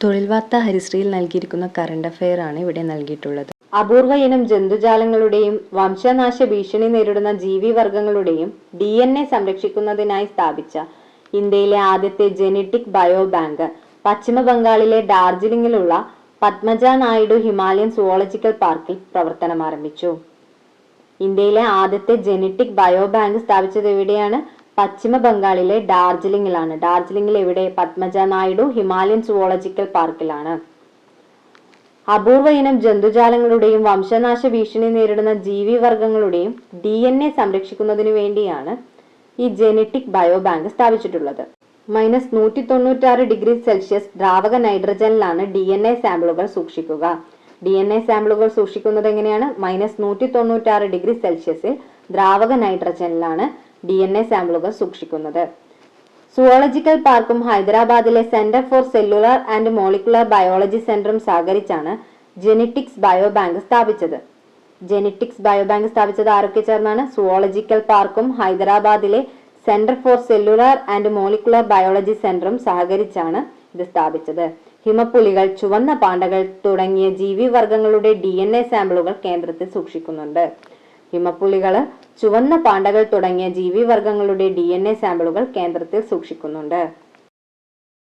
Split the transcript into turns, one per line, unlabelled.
തൊഴിൽ വാർത്ത ഹരിശ്രീയിൽ നൽകിയിരിക്കുന്ന കറണ്ട് അഫെയർ ആണ് ഇവിടെ നൽകിയിട്ടുള്ളത്.
അപൂർവ ഇനം ജന്തുജാലങ്ങളുടെയും വംശനാശ ഭീഷണി നേരിടുന്ന ജീവിവർഗങ്ങളുടെയും DNA സംരക്ഷിക്കുന്നതിനായി സ്ഥാപിച്ച ഇന്ത്യയിലെ ആദ്യത്തെ ജെനറ്റിക് ബയോ ബാങ്ക് പശ്ചിമ ബംഗാളിലെ ഡാർജിലിംഗിലുള്ള പത്മജ നായിഡു ഹിമാലയൻ സുവോളജിക്കൽ പാർക്കിൽ പ്രവർത്തനം ആരംഭിച്ചു. ഇന്ത്യയിലെ ആദ്യത്തെ ജെനറ്റിക് ബയോ ബാങ്ക് സ്ഥാപിച്ചത് എവിടെയാണ്? പശ്ചിമ ബംഗാളിലെ ഡാർജിലിംഗിലാണ്. ഡാർജിലിംഗിൽ എവിടെ? പത്മജ നായിഡു ഹിമാലയൻ സുവോളജിക്കൽ പാർക്കിലാണ്. അപൂർവ ഇനം ജന്തുജാലങ്ങളുടെയും വംശനാശ ഭീഷണി നേരിടുന്ന ജീവിവർഗങ്ങളുടെയും DNA സംരക്ഷിക്കുന്നതിനു വേണ്ടിയാണ് ഈ ജെനറ്റിക് ബയോ ബാങ്ക് സ്ഥാപിച്ചിട്ടുള്ളത്. -196 °C ദ്രാവക നൈട്രജനിലാണ് DNA സാമ്പിളുകൾ സൂക്ഷിക്കുക. DNA സാമ്പിളുകൾ സൂക്ഷിക്കുന്നത് എങ്ങനെയാണ്? -196 °C ദ്രാവക നൈട്രജനിലാണ് DNA സാമ്പിളുകൾ സൂക്ഷിക്കുന്നത്. സുവോളജിക്കൽ പാർക്കും ഹൈദരാബാദിലെ centre for cellular and molecular biology സെന്ററും സഹകരിച്ചാണ് ജെനറ്റിക്സ് ബയോ ബാങ്ക് സ്ഥാപിച്ചത്. ജെനറ്റിക്സ് ബയോ ബാങ്ക് സ്ഥാപിച്ചത് ആരൊക്കെ ചേർന്നാണ്? സുവോളജിക്കൽ പാർക്കും ഹൈദരാബാദിലെ centre for cellular and molecular biology സെന്ററും സഹകരിച്ചാണ് ഇത് സ്ഥാപിച്ചത്. ഹിമപ്പുലികൾ, ചുവന്ന പാണ്ടകൾ തുടങ്ങിയ ജീവിവർഗങ്ങളുടെ DNA സാമ്പിളുകൾ കേന്ദ്രത്തിൽ സൂക്ഷിക്കുന്നുണ്ട്. ഹിമപ്പുലികൾ, ചുവന്ന പാണ്ടകൾ തുടങ്ങിയ ജീവിവർഗങ്ങളുടെ DNA സാമ്പിളുകൾ കേന്ദ്രത്തിൽ സൂക്ഷിക്കുന്നുണ്ട്.